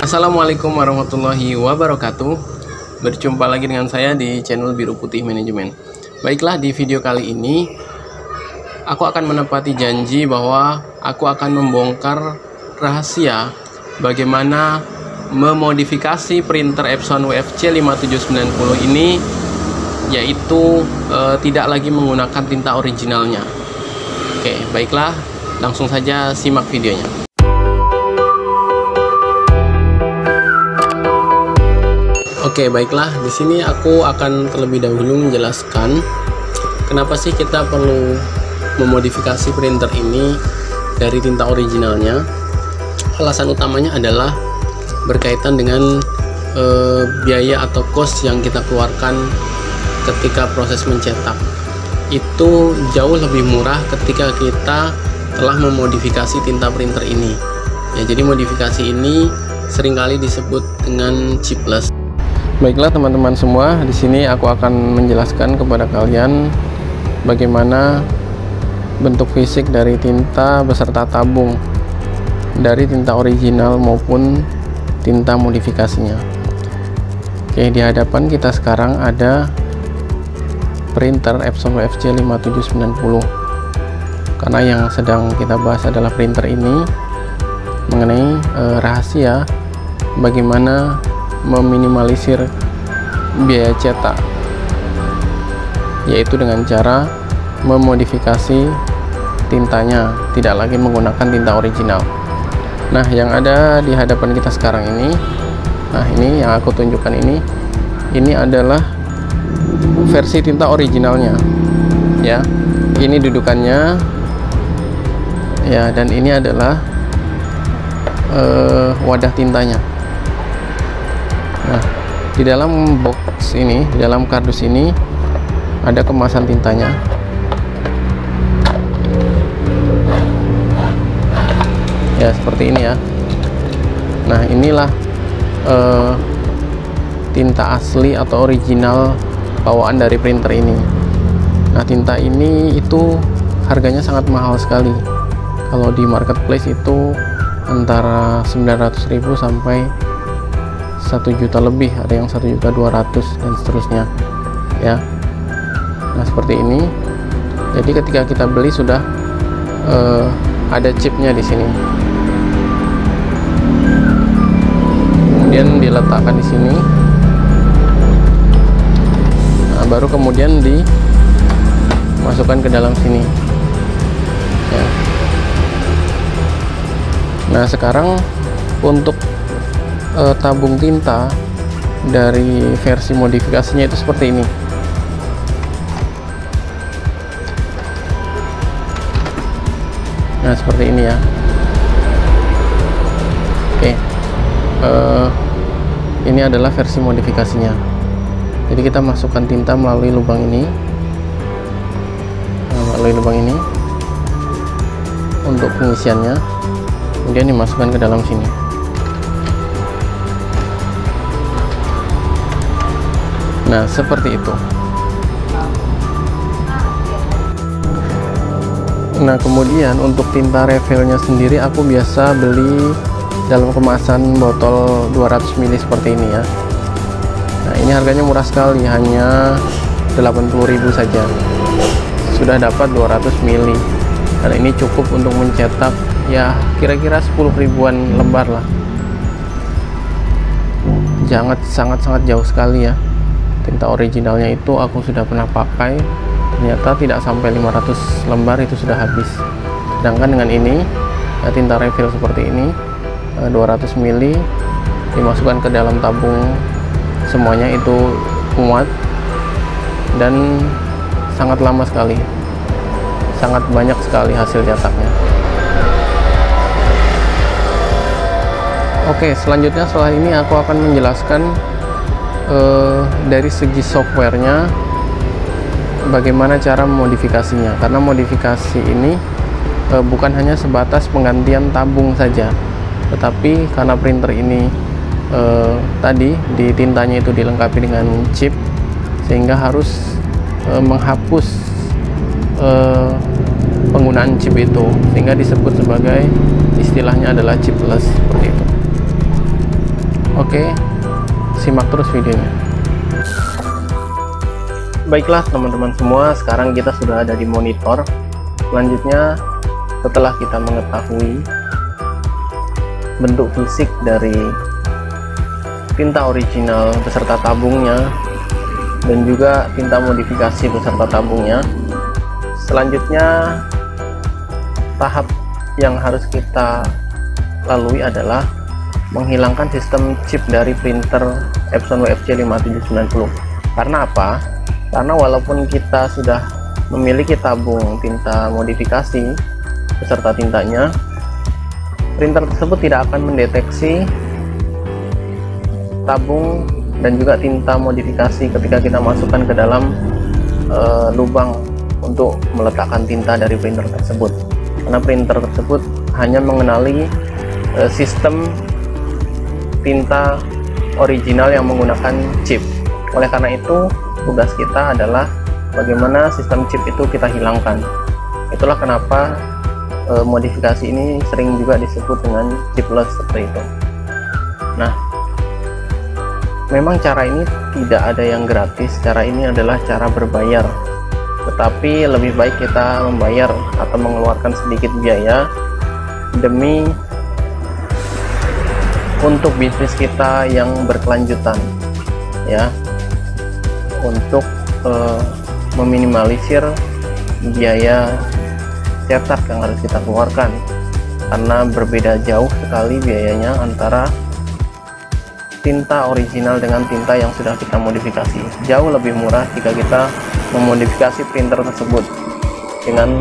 Assalamualaikum warahmatullahi wabarakatuh. Berjumpa lagi dengan saya di channel Biru Putih Manajemen. Baiklah, di video kali ini aku akan menepati janji bahwa aku akan membongkar rahasia bagaimana memodifikasi printer Epson WFC 5790 ini, yaitu tidak lagi menggunakan tinta originalnya. Oke, baiklah, langsung saja simak videonya. Oke, baiklah, di sini aku akan terlebih dahulu menjelaskan kenapa sih kita perlu memodifikasi printer ini dari tinta originalnya. Alasan utamanya adalah berkaitan dengan biaya atau cost yang kita keluarkan ketika proses mencetak. Itu jauh lebih murah ketika kita telah memodifikasi tinta printer ini. Ya, jadi modifikasi ini seringkali disebut dengan chipless. Baiklah teman-teman semua, di sini aku akan menjelaskan kepada kalian bagaimana bentuk fisik dari tinta beserta tabung dari tinta original maupun tinta modifikasinya. Oke, di hadapan kita sekarang ada printer Epson WFC 5790. Karena yang sedang kita bahas adalah printer ini, mengenai rahasia bagaimana meminimalisir biaya cetak, yaitu dengan cara memodifikasi tintanya, tidak lagi menggunakan tinta original. Nah, yang ada di hadapan kita sekarang ini, nah ini yang aku tunjukkan ini adalah versi tinta originalnya ya. Ini dudukannya ya, dan ini adalah wadah tintanya. Nah, di dalam box ini, di dalam kardus ini ada kemasan tintanya. Ya, seperti ini ya. Nah, inilah tinta asli atau original bawaan dari printer ini. Nah, tinta ini itu harganya sangat mahal sekali. Kalau di marketplace itu antara 900.000 sampai 1 juta lebih, ada yang 1.200.000 dan seterusnya ya. Nah, seperti ini. Jadi ketika kita beli sudah ada chipnya di sini, kemudian diletakkan di sini. Nah, baru kemudian dimasukkan ke dalam sini ya. Nah, sekarang untuk tabung tinta dari versi modifikasinya itu seperti ini. Nah, seperti ini ya. Oke, ini adalah versi modifikasinya. Jadi kita masukkan tinta melalui lubang ini, untuk pengisiannya, kemudian dimasukkan ke dalam sini. Nah, seperti itu. Nah, kemudian untuk tinta refillnya sendiri aku biasa beli dalam kemasan botol 200 ml seperti ini ya. Nah, ini harganya murah sekali, hanya 80.000 saja. Sudah dapat 200 ml. Dan ini cukup untuk mencetak ya kira-kira 10 ribuan lembar lah. Sangat jauh sekali ya. Tinta originalnya itu aku sudah pernah pakai, ternyata tidak sampai 500 lembar itu sudah habis. Sedangkan dengan ini ya, tinta refill seperti ini 200 ml dimasukkan ke dalam tabung, semuanya itu muat dan sangat lama sekali, sangat banyak sekali hasil cetaknya. Oke, selanjutnya setelah ini aku akan menjelaskan dari segi softwarenya bagaimana cara memodifikasinya, karena modifikasi ini bukan hanya sebatas penggantian tabung saja, tetapi karena printer ini tadi di tintanya itu dilengkapi dengan chip, sehingga harus menghapus penggunaan chip itu, sehingga disebut sebagai istilahnya adalah chipless seperti itu. Oke, simak terus videonya. Baiklah teman-teman semua, sekarang kita sudah ada di monitor. Selanjutnya, setelah kita mengetahui bentuk fisik dari tinta original beserta tabungnya dan juga tinta modifikasi beserta tabungnya, selanjutnya tahap yang harus kita lalui adalah menghilangkan sistem chip dari printer Epson WFC 5790. Karena apa? Karena walaupun kita sudah memiliki tabung tinta modifikasi beserta tintanya, printer tersebut tidak akan mendeteksi tabung dan juga tinta modifikasi ketika kita masukkan ke dalam lubang untuk meletakkan tinta dari printer tersebut, karena printer tersebut hanya mengenali sistem tinta original yang menggunakan chip. Oleh karena itu, tugas kita adalah bagaimana sistem chip itu kita hilangkan. Itulah kenapa modifikasi ini sering juga disebut dengan chipless seperti itu. Nah, memang cara ini tidak ada yang gratis, cara ini adalah cara berbayar. Tetapi lebih baik kita membayar atau mengeluarkan sedikit biaya demi untuk bisnis kita yang berkelanjutan, ya, untuk meminimalisir biaya cetak yang harus kita keluarkan, karena berbeda jauh sekali biayanya antara tinta original dengan tinta yang sudah kita modifikasi. Jauh lebih murah jika kita memodifikasi printer tersebut dengan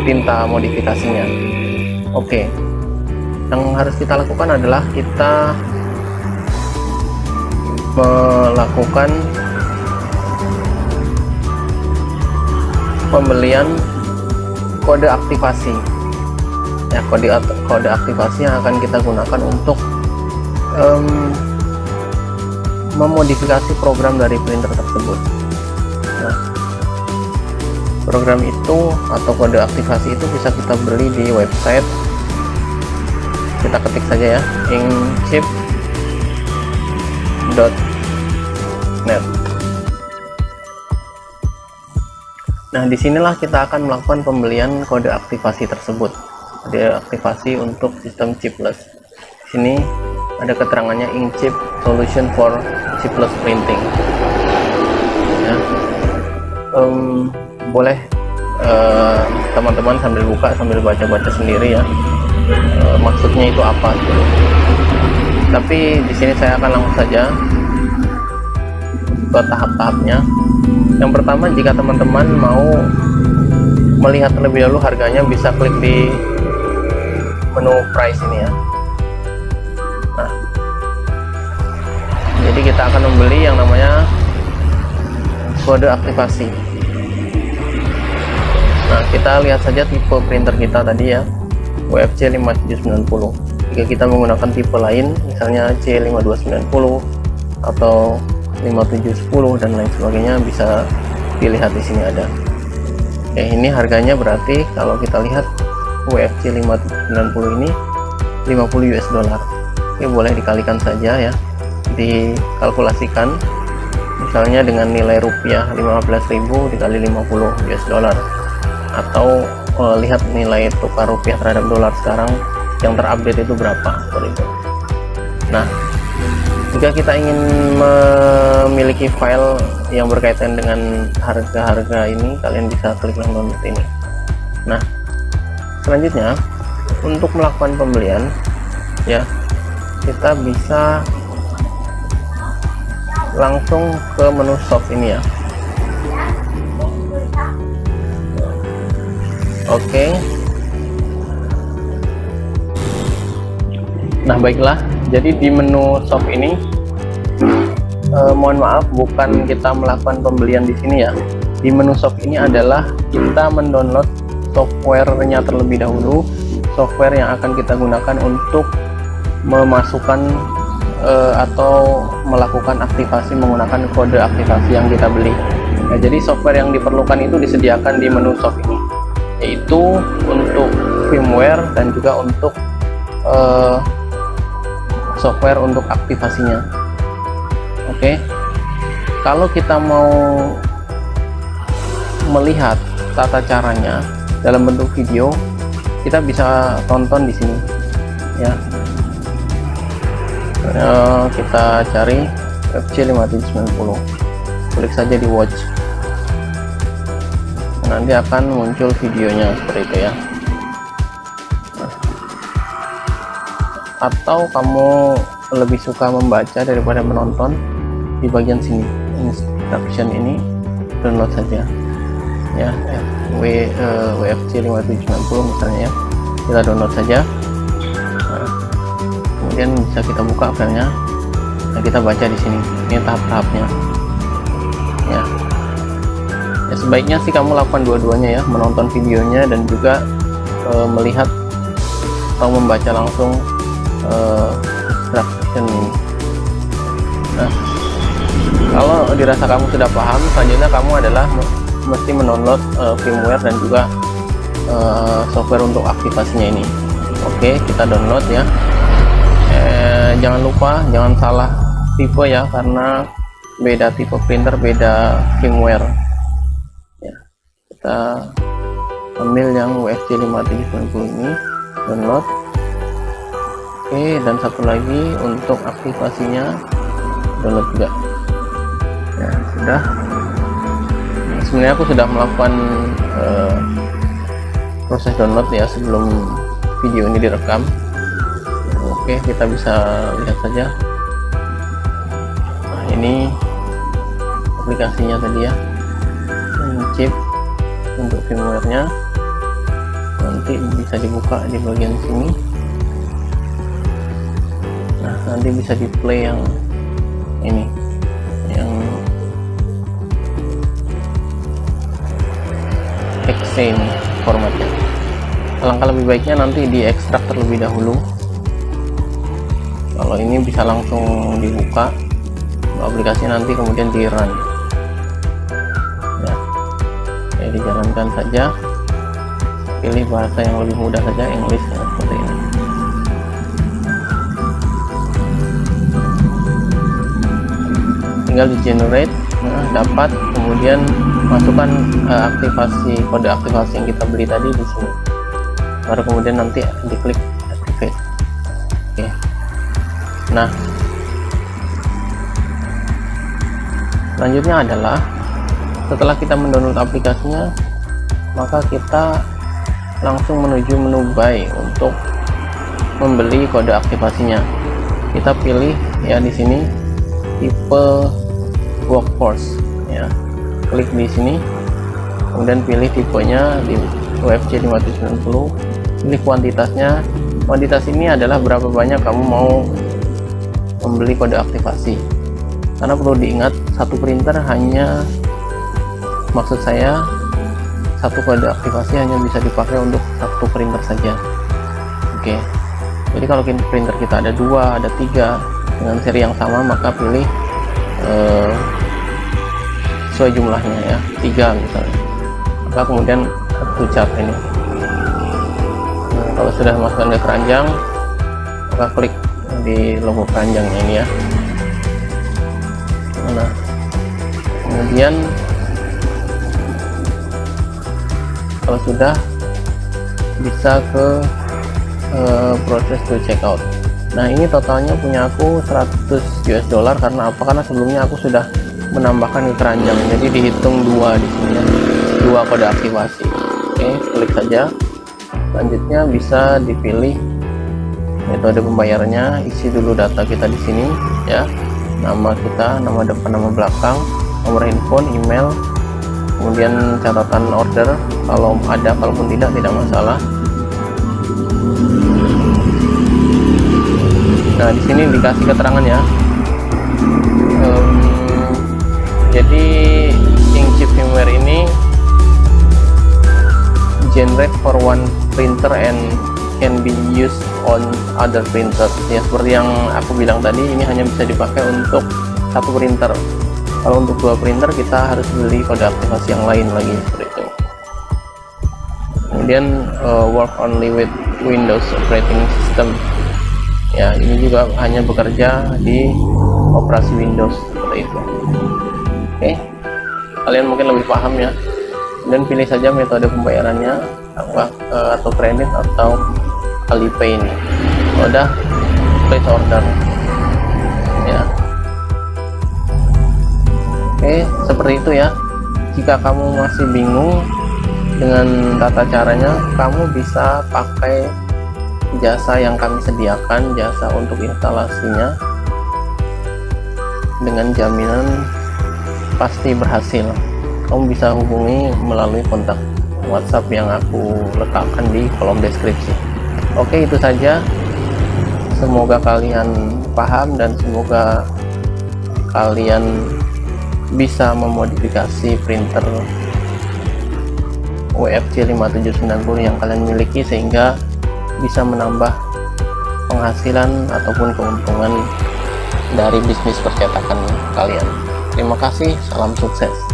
tinta modifikasinya. Oke, yang harus kita lakukan adalah kita melakukan pembelian kode aktivasi, ya, kode aktivasi yang akan kita gunakan untuk memodifikasi program dari printer tersebut. Nah, program itu atau kode aktivasi itu bisa kita beli di website. Kita ketik saja ya, inkchip.net. Nah, disinilah kita akan melakukan pembelian kode aktivasi tersebut, kode aktivasi untuk sistem chipless. Sini ada keterangannya Inkchip Solution for Chipless Printing. Ya. Boleh teman-teman sambil buka, sambil baca-baca sendiri ya, maksudnya itu apa gitu. Tapi di sini saya akan langsung saja ke tahap-tahapnya. Yang pertama, jika teman-teman mau melihat terlebih dahulu harganya, bisa klik di menu price ini ya. Nah, jadi kita akan membeli yang namanya kode aktivasi. Nah, kita lihat saja tipe printer kita tadi ya, WFC 5790. Jika kita menggunakan tipe lain, misalnya C5290 atau 5710 dan lain sebagainya, bisa dilihat di sini ada. Oke, ini harganya berarti kalau kita lihat WFC 5790 ini 50 US dollar. Oke, boleh dikalikan saja ya, dikalkulasikan misalnya dengan nilai rupiah 15.000 dikali 50 US dollar, atau lihat nilai tukar rupiah terhadap dolar sekarang yang terupdate itu berapa, seperti itu. Nah, jika kita ingin memiliki file yang berkaitan dengan harga-harga ini, kalian bisa klik yang download ini. Nah, selanjutnya untuk melakukan pembelian ya, kita bisa langsung ke menu shop ini ya. Oke. Nah, baiklah, jadi di menu shop ini mohon maaf, bukan kita melakukan pembelian di sini ya. Di menu shop ini adalah kita mendownload softwarenya terlebih dahulu, software yang akan kita gunakan untuk memasukkan atau melakukan aktivasi menggunakan kode aktivasi yang kita beli. Nah, jadi software yang diperlukan itu disediakan di menu shop ini, yaitu untuk firmware dan juga untuk software untuk aktivasinya. Oke, kalau kita mau melihat tata caranya dalam bentuk video, kita bisa tonton di sini ya. Kita cari UFC 5790, klik saja di watch, nanti akan muncul videonya seperti itu ya. Atau kamu lebih suka membaca daripada menonton, di bagian sini instruction ini download saja ya, WFC 5790 misalnya ya, kita download saja. Nah, kemudian bisa kita buka filenya, nah kita baca di sini, ini tahap-tahapnya ya. Ya sebaiknya sih kamu lakukan dua-duanya ya, menonton videonya dan juga melihat atau membaca langsung instruction ini. Nah, kalau dirasa kamu sudah paham, selanjutnya kamu adalah mesti mendownload firmware dan juga software untuk aktivasinya ini. Oke, kita download ya. Jangan lupa, jangan salah tipe ya, karena beda tipe printer, beda firmware ya. Kita ambil yang UFC 5790 ini, download. Oke, dan satu lagi untuk aktivasinya download juga ya. Sudah, sebenarnya aku sudah melakukan proses download ya sebelum video ini direkam. Oke, kita bisa lihat saja. Nah, ini aplikasinya tadi ya, chip untuk firmware-nya, nanti bisa dibuka di bagian sini. Nah, nanti bisa di play yang ini, yang exchange formatnya. Alangkah lebih baiknya nanti diekstrak terlebih dahulu. Kalau ini bisa langsung dibuka aplikasi, nanti kemudian di run ya. Oke, dijalankan saja, pilih bahasa yang lebih mudah saja, English ya, seperti ini. Tinggal di generate, nah, dapat, kemudian masukkan aktivasi, kode aktivasi yang kita beli tadi di sini, baru kemudian nanti diklik activate. Oke. Nah, selanjutnya adalah setelah kita mendownload aplikasinya, maka kita langsung menuju menu buy untuk membeli kode aktivasinya. Kita pilih ya di sini tipe workforce ya, klik di sini, kemudian pilih tipenya di UFC 5790, pilih kuantitasnya. Kuantitas ini adalah berapa banyak kamu mau membeli kode aktivasi, karena perlu diingat satu printer hanya, maksud saya satu kode aktivasi hanya bisa dipakai untuk satu printer saja. Oke, jadi kalau printer kita ada 2, ada 3 dengan seri yang sama, maka pilih sesuai jumlahnya ya, 3 misalnya, maka kemudian ucap ini. Nah, kalau sudah masukkan ke keranjang, maka klik di logo keranjangnya ini ya. Nah, kemudian kalau sudah, bisa ke proses to checkout. Nah, ini totalnya punya aku $100 karena apa? Karena sebelumnya aku sudah menambahkan ke keranjang, jadi dihitung 2 di sini ya, 2 kode aktivasi. Oke, klik saja. Selanjutnya bisa dipilih metode pembayarannya, isi dulu data kita di sini ya, nama kita, nama depan, nama belakang, nomor handphone, email, kemudian catatan order kalau ada, kalaupun tidak masalah. Nah, di sini dikasih keterangan ya. Jadi inkjet firmware ini generate for one printer and can be used on other printer. Ya, seperti yang aku bilang tadi, ini hanya bisa dipakai untuk satu printer. Kalau untuk 2 printer kita harus beli kode aktivasi yang lain lagi, seperti itu. Kemudian work only with Windows operating system. Ya, ini juga hanya bekerja di operasi Windows seperti itu. Oke, kalian mungkin lebih paham ya. Dan pilih saja metode pembayarannya, atau kredit atau Alipay ini. Udah, place order ya. Oke, seperti itu ya. Jika kamu masih bingung dengan tata caranya, kamu bisa pakai jasa yang kami sediakan, jasa untuk instalasinya dengan jaminan pasti berhasil. Kamu bisa hubungi melalui kontak WhatsApp yang aku letakkan di kolom deskripsi. Oke, itu saja. Semoga kalian paham dan semoga kalian bisa memodifikasi printer WFC 5790 yang kalian miliki sehingga bisa menambah penghasilan ataupun keuntungan dari bisnis percetakan kalian. Terima kasih, salam sukses.